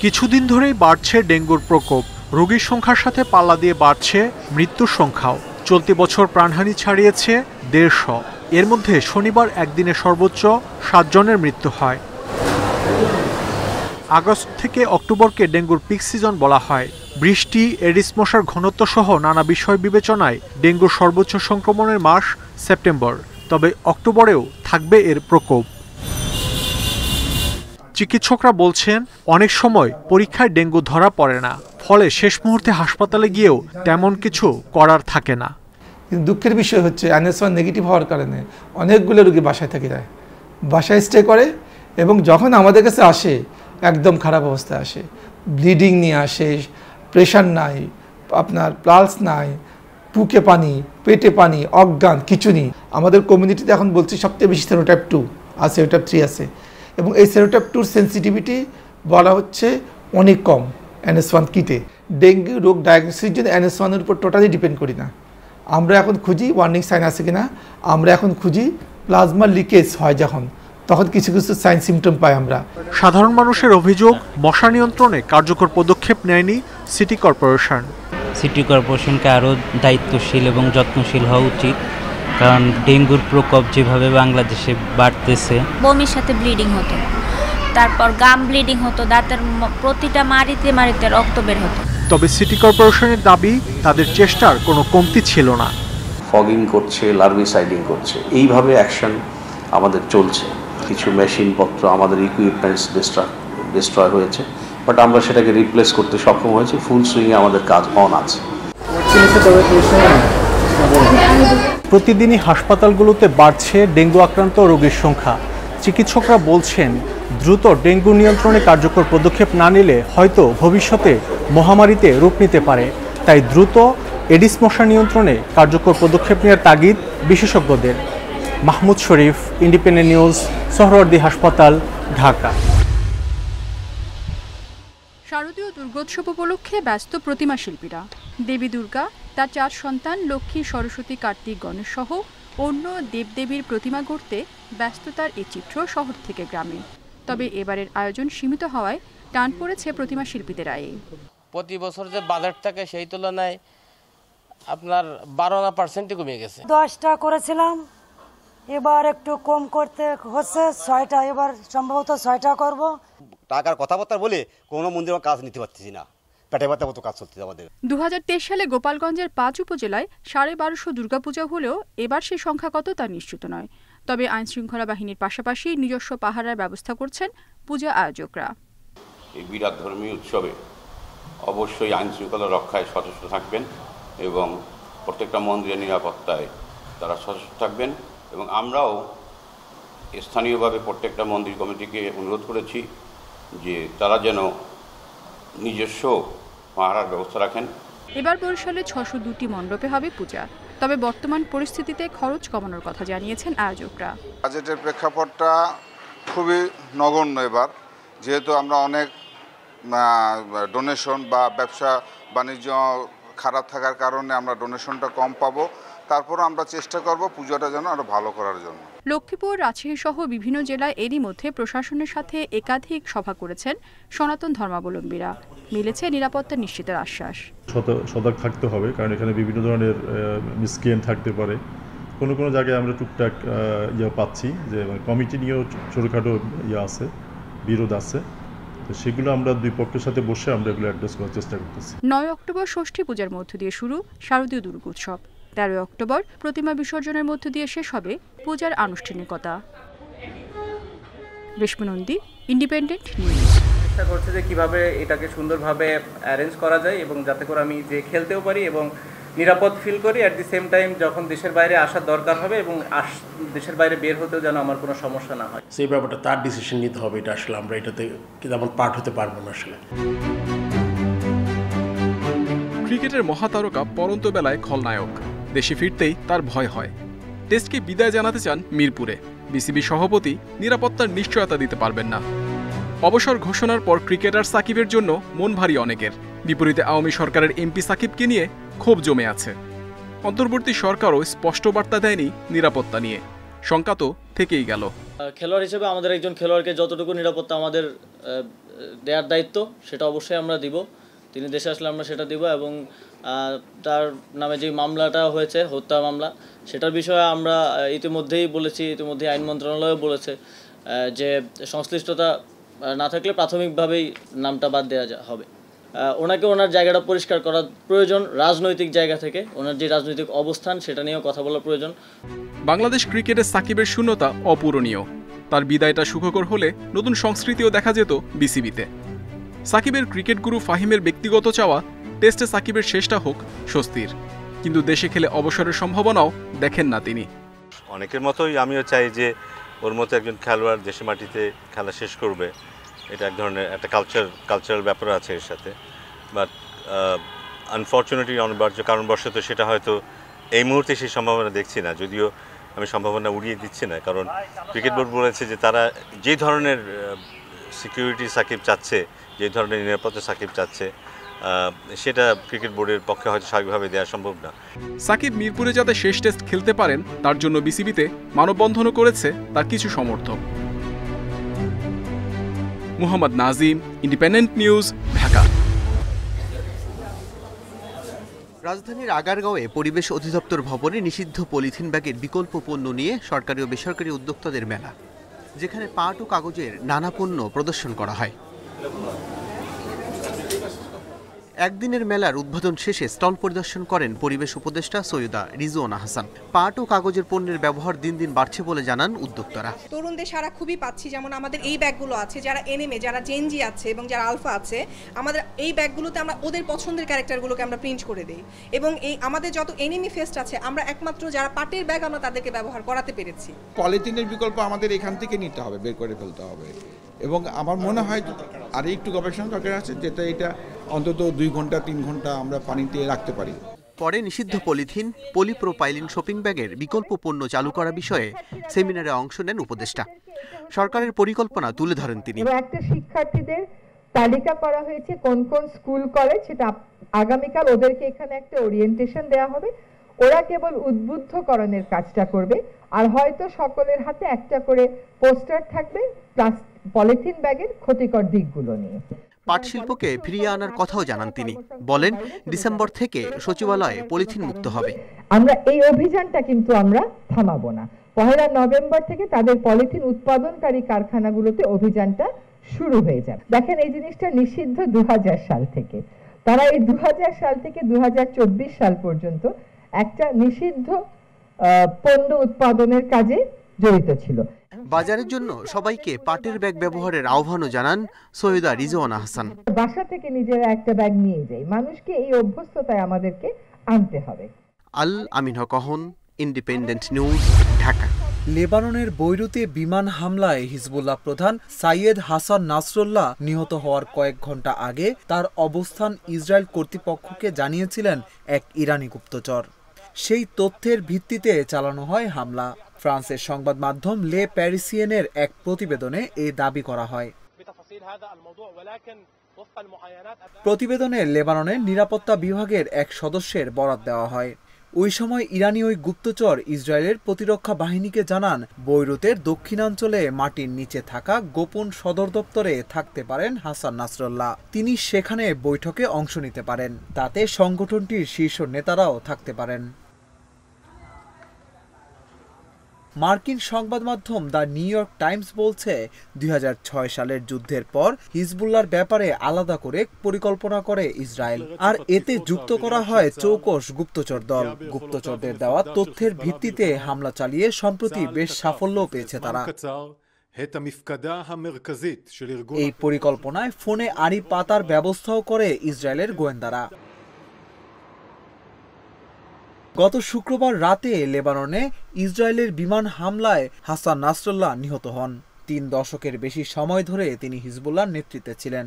কিছুদিন ধরেই বাড়ছে ডেঙ্গুর প্রকোপ। রোগীর সংখ্যার সাথে পাল্লা দিয়ে বাড়ছে মৃত্যুর সংখ্যাও। চলতি বছর প্রাণহানি ছাড়িয়েছে ১৫০। এর মধ্যে শনিবার একদিনে সর্বোচ্চ ৭ জনের মৃত্যু হয়। আগস্ট থেকে অক্টোবরকে ডেঙ্গুর পিক সিজন বলা হয়। বৃষ্টি, এডিস মশার ঘনত্ব সহ নানা বিষয় বিবেচনায় ডেঙ্গুর সর্বোচ্চ সংক্রমণের মাস সেপ্টেম্বর। তবে অক্টোবরেও থাকবে এর প্রকোপ। চিকিৎসকরা বলছেন, অনেক সময় পরীক্ষায় ডেঙ্গু ধরা পড়ে না, ফলে শেষ মুহূর্তে হাসপাতালে গিয়েও তেমন কিছু করার থাকে না। কিন্তু দুঃখের বিষয় হচ্ছে NS1 নেগেটিভ হওয়ার কারণে অনেকগুলো রোগী বাসায় থেকে যায়, বাসায় স্টে করে, এবং যখন আমাদের কাছে আসে একদম খারাপ অবস্থায় আসে। ব্লিডিং নিয়ে আসে, প্রেশার নাই, আপনার পালস নাই, বুকে পানি, পেটে পানি, অজ্ঞান, কিছু নেই। আমাদের কমিউনিটিতে এখন বলছি সবচেয়ে বেশি সেরোটাইপ 2 আর সেরোটাইপ 3 আছে, এবং এই সেরোটাইপ 2 সেন্সিটিভিটি বলা হচ্ছে অনেক কম NS1 কিটে। ডেঙ্গু রোগ ডায়াগনোসিসের জন্য NS1 এর উপর টোটালি ডিপেন্ড করি না। আমরা এখন খুঁজি ওয়ার্নিং সাইন আছে কিনা, আমরা এখন খুঁজি প্লাজমা লিকেজ হয় যখন, তখন কিছু কিছু সাইন সিমটম পাই আমরা। সাধারণ মানুষের অভিযোগ, মশা নিয়ন্ত্রণে কার্যকর পদক্ষেপ নেয়নি সিটি কর্পোরেশন। সিটি কর্পোরেশনকে আরও দায়িত্বশীল এবং যত্নশীল হওয়া উচিত, কারণ ডেঙ্গুর প্রকোপ যেভাবে বাংলাদেশে বাড়তেছে। বমির সাথে ব্লিডিং হতো, তারপর গাম ব্লিডিং হতো, দাঁতের প্রতিটা মাড়িতে রক্ত বের হতো। তবে সিটি কর্পোরেশনের দাবি, তাদের চেষ্টার কোনো কমতি ছিল না। ফগিং করছে, লার্ভিসাইডিং করছে, এইভাবে অ্যাকশন আমাদের চলছে। কিছু মেশিনপত্র, আমাদের ইকুইপমেন্টস ডিস্ট্রয় হয়েছে, বাট আমরা সেটাকে রিপ্লেস করতে সক্ষম হয়েছি। ফুল সুইংয়ে আমাদের কাজ অন আছে। প্রতিদিনই হাসপাতালগুলোতে বাড়ছে ডেঙ্গু আক্রান্ত রোগীর সংখ্যা। চিকিৎসকরা বলছেন, দ্রুত ডেঙ্গু নিয়ন্ত্রণে কার্যকর পদক্ষেপ না নিলে হয়তো ভবিষ্যতে মহামারীতে রূপ নিতে পারে। তাই দ্রুত এডিস মশা নিয়ন্ত্রণে কার্যকর পদক্ষেপ নেওয়ার তাগিদ বিশেষজ্ঞদের। মাহমুদ শরীফ, ইন্ডিপেন্ডেন্ট নিউজ, সোহরাওয়ার্দী হাসপাতাল, ঢাকা। শারদীয় দুর্গোৎসব উপলক্ষে ব্যস্ত প্রতিমা শিল্পীরা। দেবী দুর্গা, তার 4 সন্তান লক্ষ্মী, সরস্বতী, কার্তিক, গণেশ সহ অন্য দেবদেবীর প্রতিমা গড়তে ব্যস্ততার এই চিত্র শহর থেকে গ্রামে। তবে এবারের আয়োজন সীমিত হওয়ায় টান পড়েছে প্রতিমা শিল্পীদের আয়ে। প্রতি বছর যে বাজেট থাকে সেই তুলনায় আপনার 12% কমে গেছে। 10টা করেছিলাম, এবার একটু কম করতে হচ্ছে, 6টা, এবার সম্ভবত 6টা করব। টাকার কথাবার্তা বলে কোনো মন্দিরের কাজ নিতে পারতেছি না, পেটে ব্যথা মতো কাজ চলছে আমাদের। 2023 সালে গোপালগঞ্জের 5 উপজেলায় 1250 দুর্গাপূজা হলেও এবার সেই সংখ্যা কত তা নিশ্চিত নয়। তবে আইনশৃঙ্খলা বাহিনীর পাশাপাশি নিজস্ব পাহারার ব্যবস্থা করছেন পূজা আয়োজকরা। এই বিরাট ধর্মীয় উৎসবে অবশ্যই আইনশৃঙ্খলা রক্ষায় সচেষ্ট থাকবেন এবং প্রত্যেকটা মন্দিরের নিরাপত্তায় তারা সচেষ্ট থাকবেন। এবং আমরাও স্থানীয়ভাবে প্রত্যেকটা মন্দির কমিটিকে অনুরোধ করেছি যে তারা যেন নিজস্ব পাহারার ব্যবস্থা রাখেন। এবার বরিশালে 602টি মণ্ডপে হবে পূজা। তবে বর্তমান পরিস্থিতিতে খরচ কমানোর কথা জানিয়েছেন আয়োজকরা। বাজেটের প্রেক্ষাপটটা খুবই নগণ্য এবার, যেহেতু আমরা অনেক ডোনেশন বা ব্যবসা বাণিজ্য খারাপ থাকার কারণে আমরা ডোনেশনটা কম পাবো। তারপরও আমরা চেষ্টা করব পুজোটা যেন আরো ভালো করার জন্য। লক্ষ্মীপুর, রাজশাহী সহ বিভিন্ন জেলায় এরই মধ্যে প্রশাসনের সাথে একাধিক সভা করেছেন সনাতন ধর্মাবলম্বীরা। মিলেছে নিরাপত্তা নিশ্চিতের আশ্বাস। সতর্ক থাকতে হবে, কারণ এখানে বিভিন্ন ধরনের মিসকেন থাকতে পারে। কোনো কোনো জায়গায় আমরা টুকটাক পাচ্ছি যে কমিটি নিয়েও ছোটোখাটো আছে, বিরোধ আছে। তো সেগুলো আমরা দুই পক্ষের সাথে বসে আমরা এগুলো অ্যাড্রেস করার চেষ্টা করতেছি। 9 অক্টোবর ষষ্ঠী পূজার মধ্য দিয়ে শুরু শারদীয় দুর্গোৎসব। 13 অক্টোবর প্রতিমা বিসর্জনের মধ্য দিয়ে শেষ হবে পূজার আনুষ্ঠানিকতা। রেশমনন্দী, ইন্ডিপেন্ডেন্ট নিউজ। চেষ্টা করছে যে কিভাবে এটাকে সুন্দরভাবে অ্যারেঞ্জ করা যায় এবং যাতে করে আমি যে খেলতেও পারি এবং নিরাপদ ফিল করি। অ্যাট দি সেম টাইম যখন দেশের বাইরে আসার দরকার হবে এবং দেশের বাইরে বের হতেও যেন আমার কোনো সমস্যা না হয়, সেই ব্যাপারটা তার ডিসিশন নিতে হবে। এটা আসলে আমরা এটাতে তেমন পার্ট হতে পারবো না। আসলে ক্রিকেটের মহাতারকা পরন্ত বেলায় খলনায়ক, দেশে ফিরতেই তার ভয় হয়। টেস্টকে বিদায় জানাতে চান মিরপুরে। বিসিবি সভাপতি নিরাপত্তার নিশ্চয়তা দিতে পারবেন না। অবসর ঘোষণার পর ক্রিকেটার সাকিবের জন্য মন ভারী অনেকের। বিপরীতে আওয়ামী সরকারের এমপি সাকিবকে নিয়ে ক্ষোভ জমে আছে। অন্তর্বর্তী সরকারও স্পষ্ট বার্তা দেয়নি নিরাপত্তা নিয়ে। শঙ্কা তো থেকেই গেল। খেলোয়াড় হিসেবে আমাদের একজন খেলোয়াড়কে যতটুকু নিরাপত্তা আমাদের দেওয়ার দায়িত্ব সেটা অবশ্যই আমরা দিব। তিনি দেশে আসলে আমরা সেটা দিব এবং তার নামে যে মামলাটা হয়েছে হত্যা মামলা সেটার বিষয়ে আমরা ইতিমধ্যেই বলেছি, ইতিমধ্যে আইন মন্ত্রণালয়ও বলেছে যে সংশ্লিষ্টতা না থাকলে প্রাথমিকভাবেই নামটা বাদ দেওয়া হবে। ওনাকে ওনার জায়গাটা পরিষ্কার করা প্রয়োজন, রাজনৈতিক জায়গা থেকে ওনার যে রাজনৈতিক অবস্থান সেটা নিয়েও কথা বলা প্রয়োজন। বাংলাদেশ ক্রিকেটে সাকিবের শূন্যতা অপূরণীয়। তার বিদায়টা সুখকর হলে নতুন সংস্কৃতিও দেখা যেত বিসিবিতে। সাকিবের ক্রিকেট গুরু ফাহিমের ব্যক্তিগত চাওয়া টেস্টে সাকিবের শেষটা হোক স্বস্তির, কিন্তু দেশে খেলে অবসরের সম্ভাবনাও দেখেন না তিনি। অনেকের মতোই আমিও চাই যে ওর মতো একজন খেলোয়াড় দেশে মাটিতে খেলা শেষ করবে, এটা এক ধরনের একটা কালচারাল ব্যাপার আছে এর সাথে। বাট আনফর্চুনেটলি অনিবার্য কারণবশত সেটা হয়তো এই মুহূর্তে সেই সম্ভাবনা দেখছি না, যদিও আমি সম্ভাবনা উড়িয়ে দিচ্ছি না, কারণ ক্রিকেট বোর্ড বলেছে যে তারা যে ধরনের সিকিউরিটি সাকিব চাচ্ছে, যে ধরনের নিরাপত্তা সাকিব চাচ্ছে, সেটা ক্রিকেট বোর্ডের পক্ষে হয়তো স্বাভাবিকভাবে দেওয়া সম্ভব না। সাকিব মিরপুরে যাতে শেষ টেস্ট খেলতে পারেন তার জন্য বিসিবিতে মানববন্ধনও করেছে তার কিছু সমর্থক। Mohammad Nazim, independent news, Dhaka. রাজধানীর আগারগাঁওয়ে পরিবেশ অধিদপ্তর ভবনে নিষিদ্ধ পলিথিন ব্যাগের বিকল্প পণ্য নিয়ে সরকারি ও বেসরকারি উদ্যোক্তাদের মেলা, যেখানে পাট ও কাগজের নানা পণ্য প্রদর্শন করা হয়। একদিনের মেলার উদ্বোধন শেষে স্টল পরিদর্শন করেন পরিবেশ উপদেষ্টা সৈয়দা রিজওয়ানা হাসান। পাট ও কাগজের পণ্যের ব্যবহার দিন দিন বাড়ছে বলে জানান উদ্যোক্তারা। তরুণদের সারা খুবই পাচ্ছি, যেমন আমাদের এই ব্যাগগুলো আছে, যারা এনএমএ, যারা জেনজি আছে এবং যারা আলফা আছে, আমাদের এই ব্যাগগুলোতে আমরা ওদের পছন্দের ক্যারেক্টারগুলোকে আমরা প্রিন্ট করে দিই এবং এই আমাদের যত এনএমই ফেস্ট আছে আমরা একমাত্র যারা পাটের ব্যাগ আমরা তাদেরকে ব্যবহার করাতে পেরেছি। পলিথিনের বিকল্প আমাদের এখান থেকে নিতে হবে, বের করে ফেলতে হবে এবং আমার মনে হয় আর একটু গবেষণা দরকার আছে, যেটা এটা অন্তত 2 ঘন্টা 3 ঘন্টা আমরা পানিতে রাখতে পারি। পরে নিষিদ্ধ পলিথিন, পলিপ্রোপাইলিন শপিং ব্যাগের বিকল্প পণ্য চালু করা বিষয়ে সেমিনারে অংশ নেন উপদেষ্টা। সরকারের পরিকল্পনা তুলে ধরেন তিনি। একটা শিক্ষার্থীদের তালিকা করা হয়েছে কোন কোন স্কুল কলেজ, সেটা আগামীকাল ওদেরকে এখানে একটা ওরিয়েন্টেশন দেওয়া হবে। ওরা কেবল উদ্বুদ্ধকরণের কাজটা করবে, আর হয়তো সকলের হাতে একটা করে পোস্টার থাকবে পলিথিন ব্যাগের ক্ষতিকর দিকগুলো নিয়ে। পাট শিল্পকে ফিরিয়ে আনার কথাও জানান তিনি। বলেন, ডিসেম্বর থেকে সচিবালয়ে পলিথিন মুক্ত হবে। আমরা এই অভিযানটা কিন্তু আমরা থামাবো না। 1 নভেম্বর থেকে তাদের পলিথিন উৎপাদনকারী কারখানাগুলোতে অভিযানটা শুরু হয়ে যাবে। দেখেন, এই জিনিসটা নিষিদ্ধ 2000 সাল থেকে। তারা এই 2000 সাল থেকে 2024 সাল পর্যন্ত একটা নিষিদ্ধ পণ্য উৎপাদনের কাজে জড়িত ছিল। বাজারের জন্য সবাইকে পাটের ব্যাগ ব্যবহারের আহ্বানও জানান সৈয়দা রিজওয়ানা হাসান। বাসা থেকে নিজেরা একটা ব্যাগ নিয়ে যাই, মানুষকে এই অভ্যস্ততায় আমাদেরকে আনতে হবে। আল আমিন হক, ইন্ডিপেন্ডেন্ট নিউজ, ঢাকা। লেবাননের বৈরুতে বিমান হামলায় হিজবুল্লাহ প্রধান সাইয়েদ হাসান নাসরুল্লাহ নিহত হওয়ার কয়েক ঘন্টা আগে তার অবস্থান ইসরায়েল কর্তৃপক্ষকে জানিয়েছিলেন এক ইরানি গুপ্তচর। সেই তথ্যের ভিত্তিতে চালানো হয় হামলা। ফ্রান্সের সংবাদ মাধ্যম লে প্যারিসিয়েনের এক প্রতিবেদনে এই দাবি করা হয়। প্রতিবেদনে লেবাননের নিরাপত্তা বিভাগের এক সদস্যের বরাত দেওয়া হয়। ওই সময় ইরানি ওই গুপ্তচর ইসরায়েলের প্রতিরক্ষা বাহিনীকে জানান, বৈরুতের দক্ষিণাঞ্চলে মাটির নিচে থাকা গোপন সদর দপ্তরে থাকতে পারেন হাসান নাসরুল্লাহ। তিনি সেখানে বৈঠকে অংশ নিতে পারেন, তাতে সংগঠনটির শীর্ষ নেতারাও থাকতে পারেন। মার্কিন সংবাদ মাধ্যম দ্য নিউ ইয়র্ক টাইমস বলছে, 2006 সালের যুদ্ধের পর হিজবুল্লাহর ব্যাপারে আলাদা করে পরিকল্পনা করে ইসরায়েল, আর এতে যুক্ত করা হয় চৌকস গুপ্তচর দল। গুপ্তচরদের দেওয়া তথ্যের ভিত্তিতে হামলা চালিয়ে সম্প্রতি বেশ সাফল্য পেয়েছে তারা। এই পরিকল্পনায় ফোনে আড়ি পাতার ব্যবস্থাও করে ইসরায়েলের গোয়েন্দারা। গত শুক্রবার রাতে লেবাননে ইসরায়েলের বিমান হামলায় হাসান নাসরুল্লাহ নিহত হন। 3 দশকের বেশি সময় ধরে তিনি হিজবুল্লাহর নেতৃত্বে ছিলেন।